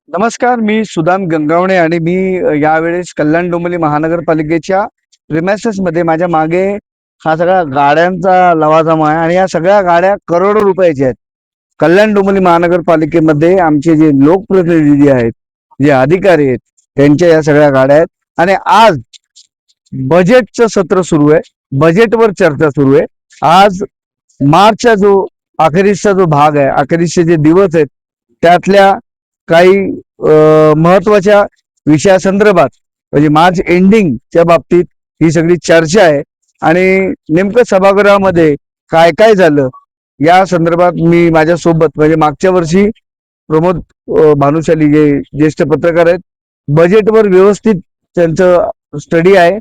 नमस्कार, मी सुदाम गंगावणे आणि मी यावेळेस कल्याण डोंबिवली महानगरपालिकेच्या प्रिमायसेस मध्ये माझ्या मागे हा सगळा गाड्यांचा लवाजमा आहे आणि या सगळ्या गाड्या करोडो रुपयाच्या आहेत. कल्याण डोंबिवली महानगरपालिकेमध्ये आमचे जे लोकप्रतिनिधी आहेत, जे अधिकारी आहेत, त्यांच्या या सगळ्या गाड्या आहेत आणि आज बजेटचं सत्र सुरू आहे. बजेटवर चर्चा सुरू आहे. आज मार्चचा जो अखेरीचा जो भाग आहे, अखेरीचे जे दिवस आहेत, त्यातल्या काही महत्वाच्या विषयासंदर्भात म्हणजे मार्च एंडिंगच्या बाबतीत ही सगळी चर्चा आहे आणि नेमकं सभागृहामध्ये काय काय झालं या संदर्भात मी माझ्यासोबत म्हणजे मागच्या वर्षी प्रमोद भानुशाली जे ज्येष्ठ पत्रकार आहेत, बजेटवर व्यवस्थित त्यांचं स्टडी आहे.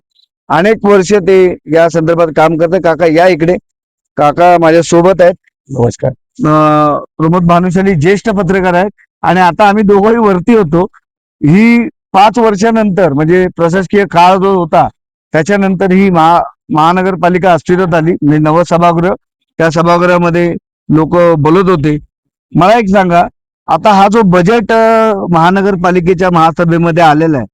अनेक वर्ष ते या संदर्भात काम करतात. काका या इकडे. काका माझ्या सोबत आहेत. नमस्कार. प्रमोद भानुशाली ज्येष्ठ पत्रकार आहेत आणि आता आम्ही दोघंही वरती होतो. ही 5 वर्षानंतर म्हणजे प्रशासकीय काळ जो होता त्याच्यानंतर ही महानगरपालिका अस्तित्वात आली. म्हणजे नवं सभागृह, त्या सभागृहामध्ये लोक बोलत होते. मला एक सांगा, आता हा जो बजेट महानगरपालिकेच्या महासभेमध्ये आलेला आहे,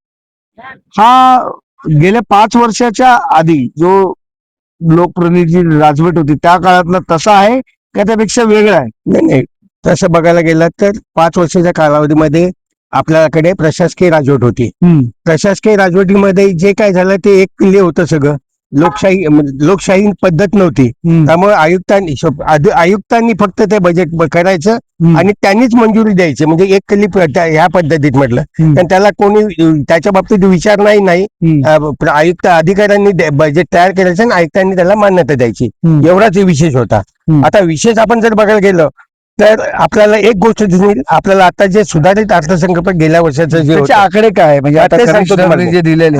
हा गेल्या 5 वर्षाच्या आधी जो लोकप्रतिनिधी राजवट होती त्या काळातला तसा आहे का त्यापेक्षा वेगळा आहे? नाही नाही, तसं बघायला गेलं तर 5 वर्षाच्या कालावधीमध्ये आपल्याकडे प्रशासकीय राजवट होती. प्रशासकीय राजवटीमध्ये जे काय झालं ते एक किल्ले होतं सगळं. लोकशाही पद्धत नव्हती. त्यामुळे आयुक्तांनी फक्त ते बजेट करायचं आणि त्यांनीच मंजुरी द्यायची. म्हणजे एक किल्ली ह्या पद्धतीत म्हटलं तर त्याला कोणी त्याच्या बाबतीत विचार नाही. आयुक्त अधिकाऱ्यांनी बजेट तयार करायचं आणि आयुक्तांनी त्याला मान्यता द्यायची. एवढाच विशेष होता. आता विशेष आपण जर बघायला गेलो तर आपल्याला एक गोष्ट दिसून येईल. आपल्याला आता जे सुधारित अर्थसंकल्प गेल्या वर्षाचं जे आकडे काय म्हणजे आता ते सांगतो तुम्हाला. जे दिलेले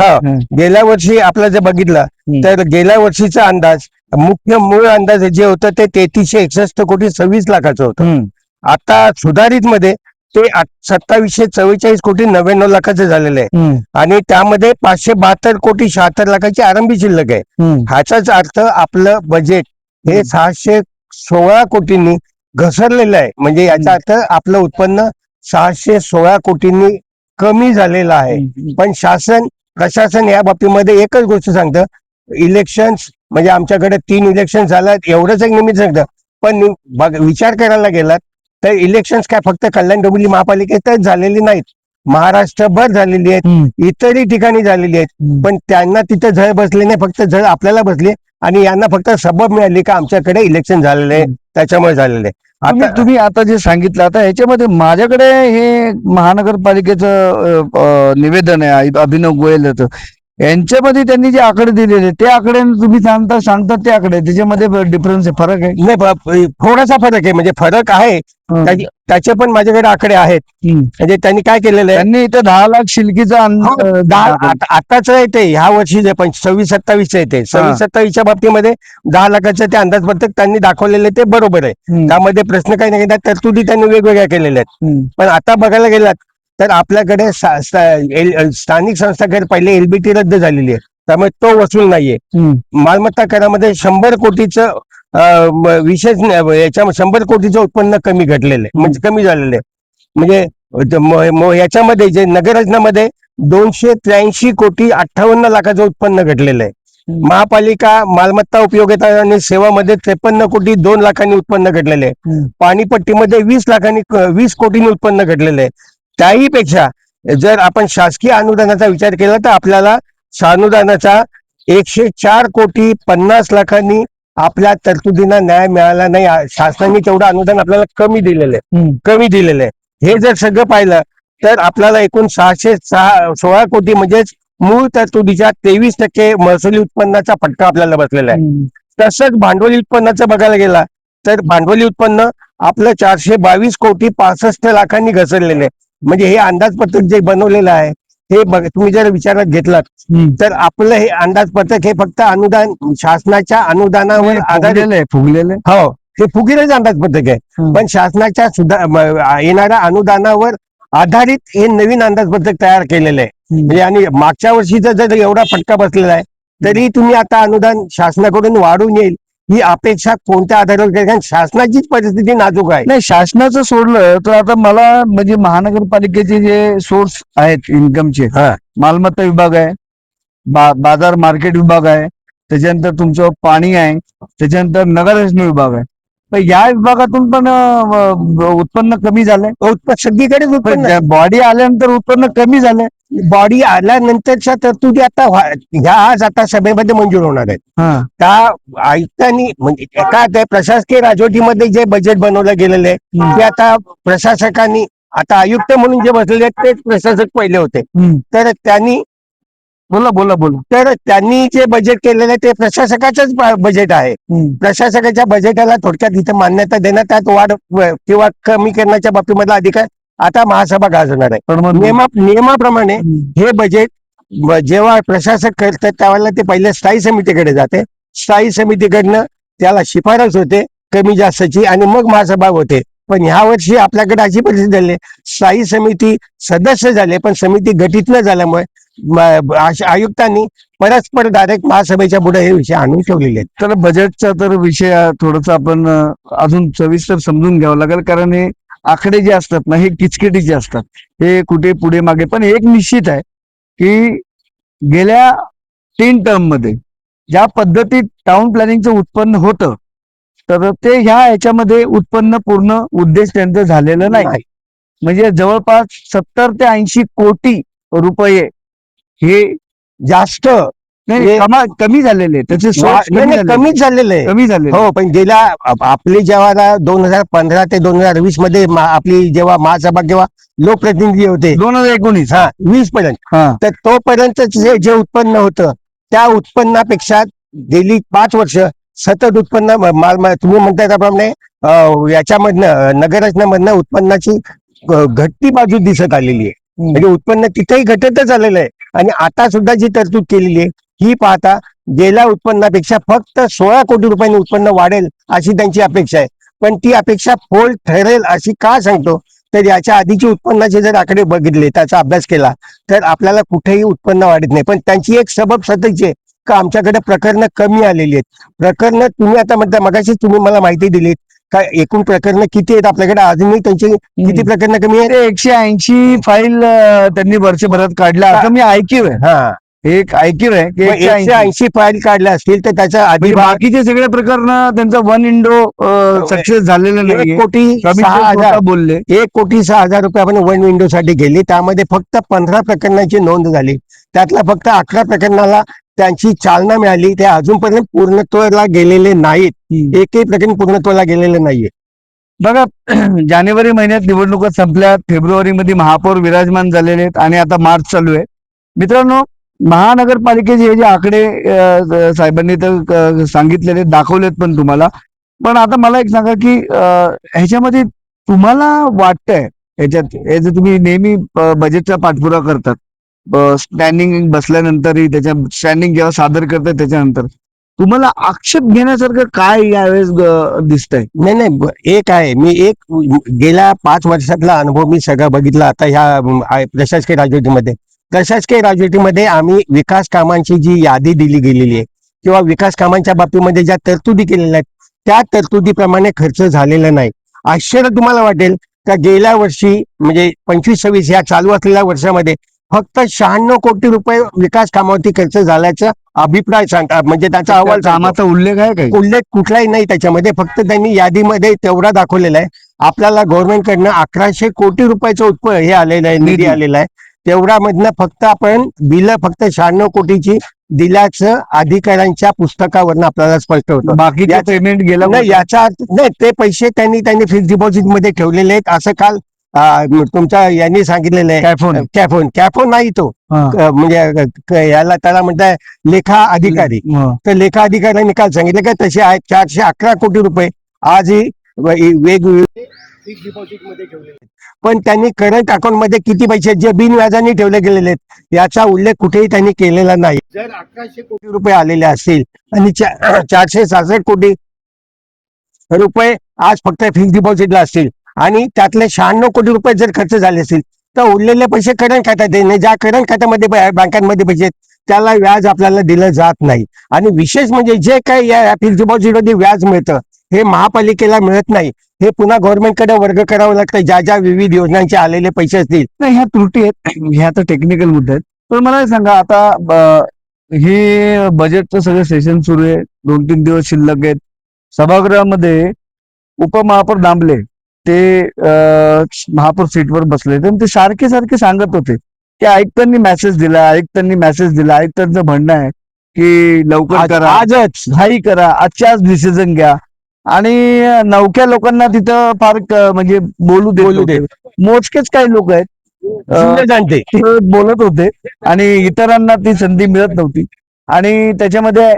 गेल्या वर्षी आपलं जर बघितलं तर गेल्या वर्षीचा अंदाज मूळ अंदाज जे होतं ते 3361 कोटी 26 लाखाचं होतं. आता सुधारित मध्ये ते 2744 कोटी 99 लाखाचं झालेलं आहे आणि त्यामध्ये 572 कोटी 76 लाखाची आरंभी शिल्लक आहे. ह्याचाच अर्थ आपलं बजेट हे 616 कोटींनी घसरलेलं आहे. म्हणजे याचा अर्थ आपलं उत्पन्न 616 कोटींनी कमी झालेलं आहे. पण प्रशासन या बाबतीमध्ये एकच गोष्ट सांगतं, इलेक्शन्स म्हणजे आमच्याकडे 3 इलेक्शन झाल्यात एवढंच एक निमित्त सांगतं. पण विचार करायला गेलात तर इलेक्शन्स काय फक्त कल्याण डोंबिवली महापालिकेतच झालेली नाहीत, महाराष्ट्रभर झालेली आहेत, इतरही ठिकाणी झालेली आहेत. पण त्यांना तिथं झळ बसले नाही, फक्त झळ आपल्याला बसली आणि यांना फक्त सबब मिळाली का आमच्याकडे इलेक्शन झालेलं आहे त्याच्यामुळे झालेलं आहे. आता तुम्ही आता जे सांगितलं, आता ह्याच्यामध्ये माझ्याकडे हे महानगरपालिकेचं निवेदन आहे अभिनव गोयल याचं. यांच्यामध्ये त्यांनी जे आकडे दिलेले ते आकडे तुम्ही सांगतात ते आकडे त्याच्यामध्ये डिफरन्स आहे, फरक आहे? नाही, थोडासा फरक आहे. म्हणजे फरक आहे, त्याचे पण माझ्याकडे आकडे आहेत. म्हणजे त्यांनी काय केलेलं आहे, त्यांनी इथं 10 लाख शिल्कीचा आताच आहे ते ह्या वर्षी जे 26-27 आहे ते 26-27च्या बाबतीमध्ये 10 लाखाचं ते अंदाजपत्रक त्यांनी दाखवलेले ते बरोबर आहे. त्यामध्ये प्रश्न काही नाही, तरतुदी त्यांनी वेगवेगळ्या केलेल्या आहेत. पण आता बघायला गेलात तर आपल्याकडे स्थानिक संस्थाकडे पहिले एलबीटी रद्द झालेली आहे, त्यामुळे तो वसूल नाहीये. मालमत्ता करामध्ये 100 कोटीचं विशेष याच्या 100 कोटीचं उत्पन्न कमी घटलेलं आहे, म्हणजे कमी झालेलं आहे. म्हणजे याच्यामध्ये जे नगररचनामध्ये 283 कोटी 58 लाखाचं उत्पन्न घटलेलं आहे. महापालिका मालमत्ता उपयोगिता आणि सेवामध्ये 53 कोटी 2 लाखांनी उत्पन्न घटलेले आहे. पाणीपट्टीमध्ये 20 कोटींनी उत्पन्न घटलेलं आहे. त्याही पेक्षा जर आपण शासकीय अनुदानाचा विचार केला तर आपल्याला अनुदानाचा 104 कोटी 50 लाखांनी आपल्या तरतुदींना न्याय मिळाला नाही. शासनाने तेवढं अनुदान आपल्याला कमी दिलेलं आहे. हे जर सगळं पाहिलं तर आपल्याला एकूण 616 कोटी म्हणजेच मूळ तरतुदीच्या 23% महसुली उत्पन्नाचा फटका आपल्याला बसलेला आहे. तसंच भांडवली उत्पन्नाचं बघायला गेला तर भांडवली उत्पन्न आपलं 422 कोटी 65 लाखांनी घसरलेलं आहे. म्हणजे हे अंदाजपत्रक जे बनवलेलं आहे हे तुम्ही जर विचारात घेतलात तर आपलं हे अंदाजपत्रक हे फक्त अनुदान शासनाच्या अनुदानावर आधारलेलं आहे. फुगलेलं हो, हे फुगीरच अंदाजपत्रक आहे. पण शासनाच्या येणाऱ्या अनुदानावर आधारित हे नवीन अंदाजपत्रक तयार केलेलं आहे. म्हणजे आणि मागच्या वर्षीचा जर एवढा फटका बसलेला आहे तरी तुम्ही आता अनुदान शासनाकडून वाढून येईल ही अपेक्षा कोणत्या आधारावर केली? कारण शासनाचीच परिस्थिती नाजूक आहे. नाही, शासनाचं सोडलं तर आता मला म्हणजे महानगरपालिकेचे जे सोर्स आहेत इन्कमचे, हा. मालमत्ता विभाग आहे, बाजार मार्केट विभाग आहे, त्याच्यानंतर तुमचं पाणी आहे, त्याच्यानंतर नगररचना विभाग आहे. पण या विभागातून पण उत्पन्न कमी झालंय. सगळीकडेच उत्पन्न बॉडी आल्यानंतर उत्पन्न कमी झालंय. बॉडी आल्यानंतरच्या तरतुदी आता ह्या आज आता सभेमध्ये मंजूर होणार आहेत. हा. त्या आयुक्तांनी म्हणजे एका त्या प्रशासकीय राजवटीमध्ये जे बजेट बनवलं गेलेलं आहे ते आता प्रशासकांनी, आता आयुक्त म्हणून जे बसलेले आहेत तेच प्रशासक पहिले होते, तर त्यांनी बोला. तर त्यांनी जे बजेट केलेलं आहे ते प्रशासकाचंच बजेट आहे. प्रशासकाच्या बजेटाला थोडक्यात इथं मान्यता देणं, त्यात वाढ किंवा कमी करण्याच्या बाबतीमधला अधिकार आता महासभा गाजवणार आहे. पण मग नियमाप्रमाणे हे बजेट जेव्हा प्रशासक करतात त्यावेळेला ते पहिले स्थायी समितीकडे जाते. स्थायी समितीकडनं त्याला शिफारस होते कमी जास्तची आणि मग महासभा होते. पण ह्या वर्षी आपल्याकडे अशी परिस्थिती झाली, स्थायी समिती सदस्य झाले पण समिती गठीत न झाल्यामुळे आयुक्तांनी परस्पर डायरेक्ट महासभेच्या पुढे हे विषय आणून ठेवलेले आहेत. तर बजेटचा तर विषय थोडासा आपण अजून सविस्तर समजून घ्यावं लागेल, कारण हे आकडे जे असतात ना हे किचकिटीचे असतात, हे कुठे पुढे मागे. पण एक निश्चित आहे की गेल्या 3 टर्म मध्ये ज्या पद्धतीत टाउन प्लॅनिंगचं उत्पन्न होतं तर ते ह्याच्यामध्ये उत्पन्न पूर्ण उद्देश त्यांचं झालेलं नाही. म्हणजे जवळपास 70 ते 80 कोटी रुपये हे जास्त कमी झालेले, त्याचे सोर्स कमीच झालेले आहे. कमी झाले. हो, पण गेल्या आपली जेव्हा 2015 ते 2020 मध्ये आपली जेव्हा महासभा किंवा लोकप्रतिनिधी होते 2019 20 पर्यंत, तर तोपर्यंत जे उत्पन्न होतं त्या उत्पन्नापेक्षा गेली 5 वर्ष सतत उत्पन्न तुम्ही म्हणताय त्याप्रमाणे याच्यामधनं नगररचनेमधनं उत्पन्नाची घटती बाजू दिसत आलेली आहे. म्हणजे उत्पन्न तिथेही घटतच आलेलं आहे. आणि आता सुद्धा जी तरतूद केलेली आहे ही पाहता गेल्या उत्पन्नापेक्षा फक्त 16 कोटी रुपयांनी उत्पन्न वाढेल अशी त्यांची अपेक्षा आहे. पण ती अपेक्षा फोल ठरेल अशी का सांगतो, तर याच्या आधीची उत्पन्नाचे जर आकडे बघितले, त्याचा अभ्यास केला तर आपल्याला कुठेही उत्पन्न वाढत नाही. पण त्यांची एक सबब सततची आहे का आमच्याकडे प्रकरणं कमी आलेली आहेत. प्रकरणं तुम्ही आता म्हणता, मगाशी तुम्ही मला माहिती दिलीत का एकूण प्रकरणं किती आहेत आपल्याकडे, अजूनही त्यांची किती प्रकरणं कमी आहेत? 180 फाईल त्यांनी वर्षभरात काढल्या असं मी ऐकलंय. हा, एक ऐकलंय की 180 फाईल काढल्या असतील तर त्याच्या आधी बाकीचे सगळे प्रकरण त्यांचं 1 विंडो सक्सेस झालेलं नाही. 1,06,000 बोलले 1,06,000 रुपये आपण 1 विंडो साठी गेले, त्यामध्ये फक्त 15 प्रकरणांची नोंद झाली. त्यातला फक्त 11 प्रकरणाला त्यांची चालना मिळाली. ते अजूनपर्यंत पूर्णत्वाला गेलेले नाहीत. एकही प्रकरण पूर्णत्वाला गेलेलं नाहीये. बघा, जानेवारी महिन्यात निवडणुका संपल्या, फेब्रुवारीमध्ये महापौर विराजमान झालेले आहेत आणि आता मार्च चालू आहे. मित्रांनो, महानगरपालिकेचे हे जे आकडे साहेबांनी तर सांगितलेले, दाखवलेत पण तुम्हाला. पण आता मला एक सांगा की ह्याच्यामध्ये तुम्हाला वाटतंय, ह्याच्यात हे जे तुम्ही नेहमी बजेटचा पाठपुरावा करतात, स्टँडिंग बसल्यानंतरही त्याच्या स्टँडिंग जेव्हा सादर करतात त्याच्यानंतर तुम्हाला आक्षेप घेण्यासारखं काय यावेळेस दिसतंय? नाही, एक आहे, मी गेल्या 5 वर्षातला अनुभव मी सगळा बघितला. आता ह्या प्रशासकीय राजवटीमध्ये आम्ही विकास कामांची जी यादी दिली गेलेली आहे किंवा विकास कामांच्या बाबतीमध्ये ज्या तरतुदी केलेल्या आहेत त्या तरतुदीप्रमाणे खर्च झालेला नाही. आश्चर्य तुम्हाला वाटेल का गेल्या वर्षी म्हणजे 25-26 या चालू असलेल्या वर्षामध्ये फक्त 96 कोटी रुपये विकास कामावरती खर्च झाल्याचा अभिप्राय सांगतात. म्हणजे त्याचा अहवाल, कामाचा उल्लेख आहे काय? उल्लेख कुठलाही नाही त्याच्यामध्ये. फक्त त्यांनी यादीमध्ये तेवढा दाखवलेला आहे, आपल्याला गव्हर्नमेंटकडनं 1100 कोटी रुपयाचं हे आलेलं आहे, निधी आलेला आहे. तेवढा मधनं फक्त आपण बिलं फक्त 96 कोटीची दिल्याचं अधिकाऱ्यांच्या पुस्तकावरनं आपल्याला स्पष्ट होतं. बाकीचे पेमेंट गेलं नाही, याचा अर्थ नाही, ते पैसे त्यांनी फिक्स डिपॉझिट मध्ये ठेवलेले आहेत असं काल तुमच्या यांनी सांगितलेलं आहे. कॅफोन नाही तो, म्हणजे याला त्याला म्हणताय लेखा अधिकारी. तर लेखा अधिकाऱ्यांनी काल सांगितलं का तसे आहेत 411 कोटी रुपये आजही वेगवेगळे फिक्स डिपॉझिट मध्ये ठेवलेले आहेत. पण त्यांनी करंट अकाउंट मध्ये किती पैसे जे बिनव्याजाने ठेवले गेलेले आहेत याचा उल्लेख कुठेही त्यांनी केलेला नाही. जर 1100 कोटी रुपये आलेले असतील आणि 466 कोटी रुपये आज फक्त फिक्स डिपॉझिटला असतील आणि त्यातले 96 कोटी रुपये जर खर्च झाले असतील तर उरलेले पैसे करंट खात्यात, ज्या करंट खात्यामध्ये बँकांमध्ये पैसे आहेत त्याला व्याज आपल्याला दिलं जात नाही. आणि विशेष म्हणजे जे काही या फिक्स डिपॉझिटमध्ये व्याज मिळतं हे महापालिकेला मिळत नाही. हे पुन्हा गव्हर्नमेंटकडे वर्ग करावं लागतं. ज्या ज्या विविध योजनांचे आलेले पैसे असतील. नाही, ह्या त्रुटी आहेत, ह्या तर टेक्निकल मुद्दे आहेत. पण मला हे सांगा आता हे बजेटचं सगळं सेशन सुरू आहे, 2-3 दिवस शिल्लक आहेत. सभागृहामध्ये उपमहापौर दामले ते महापौर सीटवर बसले आणि ते सारखे सारखे सांगत होते की आयुक्तांनी मेसेज दिला, आयुक्तांनी मेसेज दिला. आयुक्तांचं म्हणणं आहे की लवकर करा, आजच घाई करा, आजच्या आज डिसिजन घ्या. आणि नवख्या लोकांना तिथं फार म्हणजे बोलू बोलू देत. मोजकेच काही लोक आहेत जुने जाणते. ते बोलत होते आणि इतरांना ती संधी मिळत नव्हती. आणि त्याच्यामध्ये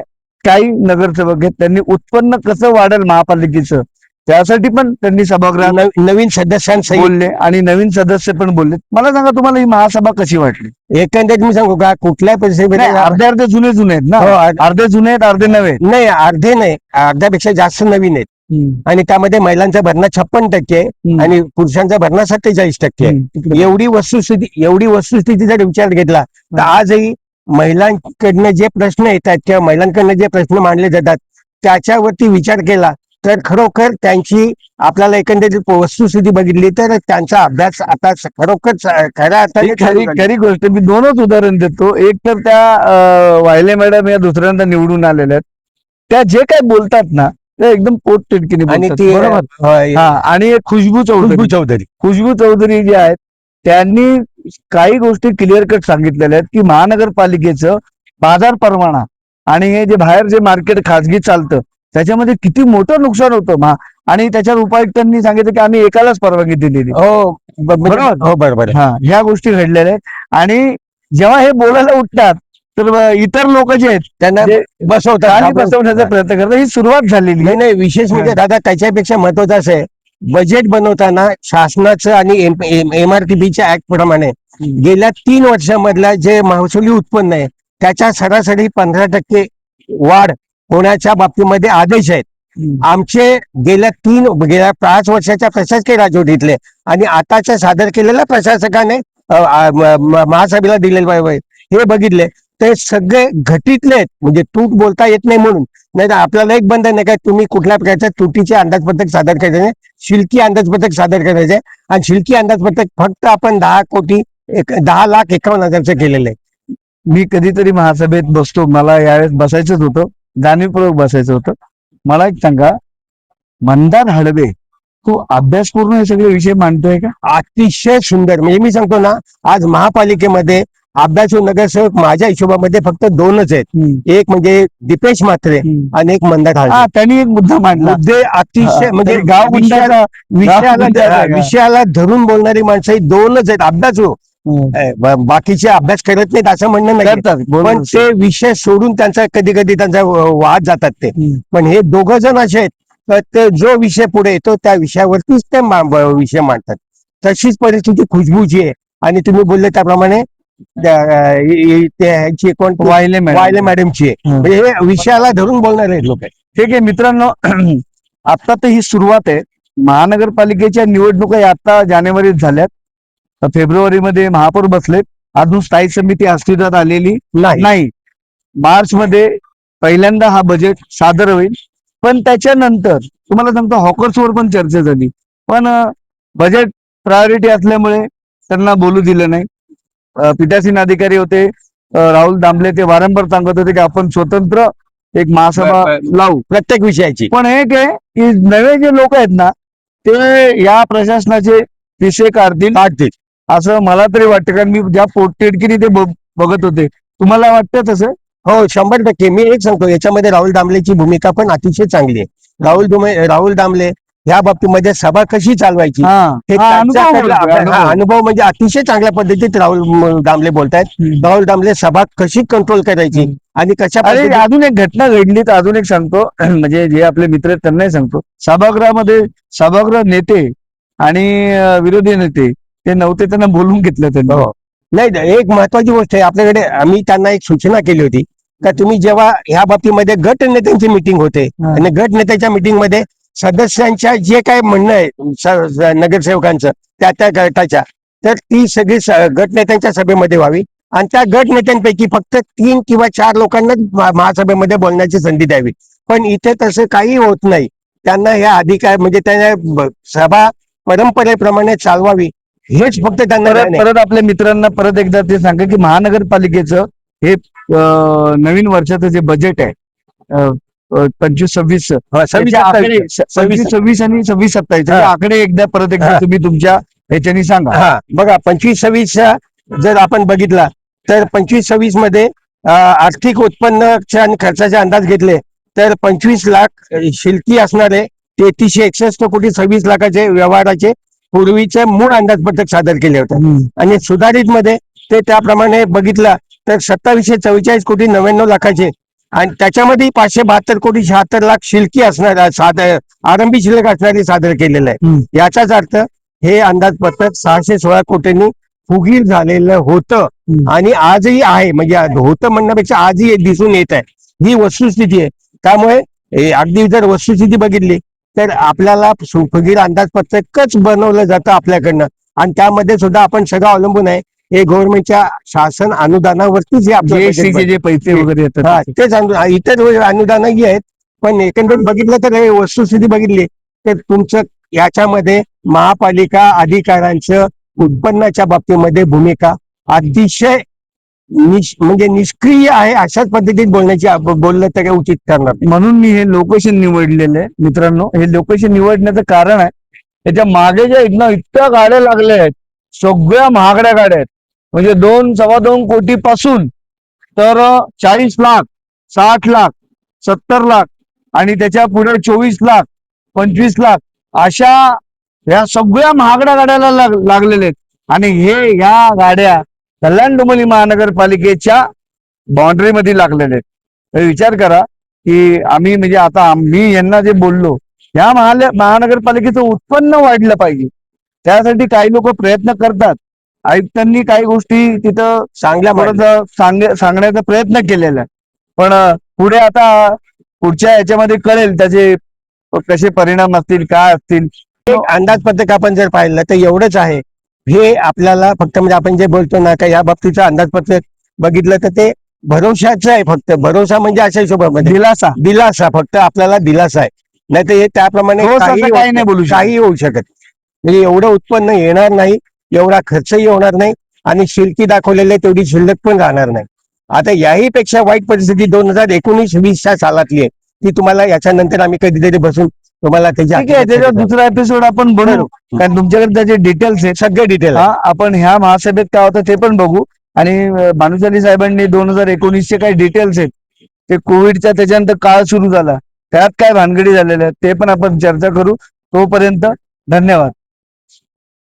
काही नगरसेवक आहेत, त्यांनी उत्पन्न कसं वाढेल महापालिकेचं त्यासाठी पण त्यांनी सभागृहात नवीन सदस्यांसहित बोलले आणि नवीन सदस्य पण बोलले. मला सांगा तुम्हाला ही महासभा कशी वाटली? एकंदरीत मी सांगू का कुठल्या परिस्थितीमध्ये अर्धे अर्धे जुने जुने आहेत ना, अर्धे जुने आहेत अर्धे नवे आहेत. नाही, अर्धे नाही, अर्ध्यापेक्षा जास्त नवीन आहेत. आणि त्यामध्ये महिलांचा भरणा 56% आणि पुरुषांचा भरणा 47%. एवढी वस्तुस्थिती जर विचार घेतला तर आजही महिलांकडनं जे प्रश्न येतात किंवा महिलांकडनं जे प्रश्न मांडले जातात त्याच्यावरती विचार केला तर खरोखर त्यांची आपल्याला एकंदरीत वस्तुस्थिती बघितली तर त्यांचा अभ्यास आता खरोखर खऱ्या अर्थाने खरी गोष्ट. मी दोनच उदाहरण देतो. एक तर त्या वायले मॅडम या दुसऱ्यांदा निवडून आलेल्या आहेत, त्या जे काय बोलतात ना ते एकदम पोट तिडकीने आणि बोलतात. ती बरोबर. आणि एक खुशबू चौधरी जे आहेत त्यांनी काही गोष्टी क्लिअर कट सांगितलेल्या आहेत की महानगरपालिकेचं बाजार परवाना आणि हे जे बाहेर जे मार्केट खाजगी चालतं त्याच्यामध्ये किती मोठं नुकसान होतं. आणि त्याच्यावर उपायुक्तांनी सांगितलं की आम्ही एकालाच परवानगी दिलेली. बरोबर. ह्या गोष्टी घडलेल्या आहेत. आणि जेव्हा हे बोलायला उठतात तर इतर लोक जे आहेत त्यांना बसवण्याचा प्रयत्न करतात. ही सुरुवात झालेली आहे. नाही, विशेष म्हणजे दादा त्याच्यापेक्षा महत्वाचं असं आहे बजेट बनवताना शासनाचं आणि MRTPच्या ऍक्ट प्रमाणे गेल्या 3 वर्षामधल्या जे महसुली उत्पन्न आहे त्याच्या सरासरी 15% वाढ होण्याच्या बाबतीमध्ये आदेश आहेत. आमचे गेल्या 5 वर्षाच्या प्रशासकीय राजवटीतले आणि आताच्या सादर केलेल्या प्रशासकाने महासभेला दिलेले हे बघितले ते सगळे घटीतले आहेत. म्हणजे तूट बोलता येत नाही म्हणून, नाही तर आपल्याला एक बंधन नाही का तुम्ही कुठल्या प्रकारच्या तुटीचे अंदाजपत्रक सादर करायचे, शिल्की अंदाजपत्रक सादर करायचे. आणि शिल्की अंदाजपत्रक फक्त आपण 10,51,000 केलेलं आहे. मी कधीतरी महासभेत बसतो, मला यावेळेस बसायचंच होतं, जाणीवपूर्वक बसायचं होतं. मला एक सांगा, मंदार हडबे तो अभ्यासपूर्ण हे सगळे विषय मांडतोय का? अतिशय सुंदर. म्हणजे मी सांगतो ना आज महापालिकेमध्ये अभ्यासू नगरसेवक माझ्या हिशोबामध्ये फक्त 2च आहेत. एक म्हणजे दीपेश म्हात्रे आणि एक मंदार हडबे. त्यांनी एक मुद्दा मांडला. मुद्दे अतिशय म्हणजे विषयाला धरून बोलणारी माणसं ही 2च आहेत अभ्यासू. बाकीचे अभ्यास करत नाहीत असं म्हणणं नाही, पण ते विषय सोडून त्यांचा कधी कधी त्यांचा वाद जातात ते. पण हे 2 जण असे आहेत तर ते जो विषय पुढे येतो त्या विषयावरतीच ते विषय मांडतात. तशीच परिस्थिती खुशबूची आहे. आणि तुम्ही बोलले त्याप्रमाणे वायले मॅडमची आहे. म्हणजे हे विषयाला धरून बोलणारे लोक आहेत. ठीक आहे मित्रांनो, आता तर ही सुरुवात आहे. महानगरपालिकेच्या निवडणुका आता जानेवारीत झाल्यात. फेब्रुवारीमध्ये महापौर बसले, अजून स्थायी समिती अस्तित्वात आलेली नाही. मार्च मध्ये पहिल्यांदा हा बजेट सादर होईल. पण त्याच्यानंतर तुम्हाला सांगतो हॉकर्सवर पण चर्चा झाली, पण बजेट प्रायोरिटी असल्यामुळे त्यांना बोलू दिलं नाही. पीठासीन अधिकारी होते राहुल दामले, ते वारंवार सांगत होते की आपण स्वतंत्र एक महासभा लावू प्रत्येक विषयाची. पण एक आहे की नवे जे लोक आहेत ना ते या प्रशासनाचे विषय काढतील असं मला तरी वाटतं. कारण मी ज्या पोटतिडकीने ते बघत होते, तुम्हाला वाटतं तसं? हो, 100%. मी एक सांगतो याच्यामध्ये राहुल दामलेची भूमिका पण अतिशय चांगली आहे. राहुल दामले ह्या बाबतीमध्ये सभा कशी चालवायची हे अनुभव म्हणजे अतिशय चांगल्या पद्धतीत राहुल दामले बोलतायत. राहुल दामले सभा कशी कंट्रोल करायची आणि कशा. अजून एक घटना घडली तर अजून एक सांगतो, म्हणजे जे आपले मित्र आहेत त्यांनाही सांगतो. सभागृह नेते आणि विरोधी नेते ते नव्हते, त्यांना बोलून घेतलं त्यांनी. नाही, एक महत्वाची गोष्ट आहे आपल्याकडे. आम्ही त्यांना एक सूचना केली होती का तुम्ही जेव्हा ह्या बाबतीमध्ये गट नेत्यांची मिटिंग होते आणि गट नेत्याच्या मिटिंग मध्ये सदस्यांच्या जे काय म्हणणं आहे नगरसेवकांचं त्या गटाच्या, तर ती सगळी गट नेत्यांच्या सभेमध्ये व्हावी आणि त्या गट नेत्यांपैकी फक्त 3 किंवा 4 लोकांना महासभेमध्ये बोलण्याची संधी द्यावी. पण इथे तसं काही होत नाही. त्यांना हे अधिकार म्हणजे त्यांना सभा परंपरेप्रमाणे चालवावी हेच फक्त त्यांना परत नाही. परत आपल्या मित्रांना परत एकदा ते सांगा की महानगरपालिकेचं हे नवीन वर्षाचं जे बजेट आहे 25-26 आकडे 25-26 आणि 26-27 हा. आकडे एकदा परत एकदा हा. तुम्ही तुमच्या ह्याच्यानी सांगा. हा बघा 25-26 जर आपण बघितला तर 25-26 मध्ये आर्थिक उत्पन्नाचे आणि खर्चाचे अंदाज घेतले तर 25 लाख शिल्की असणारे 3361 कोटी 26 लाखाचे व्यवहाराचे पूर्वीचे मूळ अंदाजपत्रक सादर केले होते. आणि सुधारित मध्ये ते त्याप्रमाणे बघितला तर 2744 कोटी 99 लाखाचे आणि त्याच्यामध्ये 572 कोटी 76 लाख शिल्की असणार आरंभी शिल्लक असणारे सादर केलेलं आहे. याचाच अर्थ हे अंदाजपत्रक 616 कोटींनी फुगीर झालेलं होतं आणि आजही आहे. म्हणजे होतं म्हणण्यापेक्षा आजही हे दिसून येत आहे. ही वस्तुस्थिती आहे. त्यामुळे अगदी जर वस्तुस्थिती बघितली तर आपल्याला फुगीर अंदाजपत्रकच बनवलं जातं आपल्याकडनं आणि त्यामध्ये सुद्धा आपण सगळं अवलंबून आहे हे गव्हर्नमेंटच्या शासन अनुदानावरतीच हे आपल्या जे पैसे वगैरे येतात हा तेच इतर अनुदानही आहेत. पण एकंदरीत बघितलं तर हे वस्तुस्थिती बघितली तर तुमचं याच्यामध्ये महापालिका अधिकाऱ्यांचं उत्पन्नाच्या बाबतीमध्ये भूमिका अतिशय म्हणजे निष्क्रिय आहे. अशाच पद्धतीत बोललं तर उचित ठरणार. म्हणून मी हे लोकेशन निवडलेलं आहे. मित्रांनो, हे लोकेशन निवडण्याचं कारण आहे त्याच्या मागे ज्या इतक्या गाड्या लागल्या आहेत सगळ्या महागड्या गाड्या आहेत. म्हणजे 2-2.25 कोटी पासून तर 40 लाख 60 लाख 70 लाख आणि त्याच्या पुढे 24 लाख 25 लाख अशा या सगळ्या महागड्या गाड्याला लागलेल्या आहेत. आणि ह्या गाड्या कल्याण डोंबिवली महानगरपालिकेच्या बाउंड्रीमध्ये लागलेले आहेत. विचार करा की आम्ही म्हणजे आता मी यांना जे बोललो या महानगरपालिकेचं उत्पन्न वाढलं पाहिजे त्यासाठी काही लोक प्रयत्न करतात. आयुक्तांनी काही गोष्टी तिथं सांगण्याचा प्रयत्न केलेला आहे. पण पुढे आता पुढच्या याच्यामध्ये कळेल त्याचे कसे परिणाम असतील काय असतील. एक अंदाजपत्रक आपण जर पाहिलं तर एवढंच आहे. हे आपल्याला फक्त म्हणजे आपण जे बोलतो ना का या बाबतीचं अंदाजपत्रक बघितलं तर ते भरोशाचं आहे. फक्त भरोसा म्हणजे अशा हिशोबामध्ये दिलासा फक्त आपल्याला दिलासा आहे. नाही तर हे त्याप्रमाणे काही होऊ शकत म्हणजे एवढं उत्पन्न येणार नाही एवढा खर्चही होणार नाही आणि शिल्की दाखवलेले तेवढी शिल्लक पण राहणार नाही. आता याही पेक्षा वाईट परिस्थिती 2019-20च्या सालातली आहे. ती तुम्हाला याच्यानंतर आम्ही कधीतरी बसून तुम्हाला त्याच्यावर दुसरा एपिसोड आपण बनवू कारण तुमच्याकडे त्याचे डिटेल्स आहेत सगळे डिटेल आपण ह्या महासभेत काय होतं ते पण बघू. आणि भानुशाली साहेबांनी 2019चे काही डिटेल्स आहेत ते कोविडच्या त्याच्यानंतर काळ सुरू झाला त्यात काय भानगडी झालेल्या आहेत ते पण आपण चर्चा करू. तोपर्यंत धन्यवाद.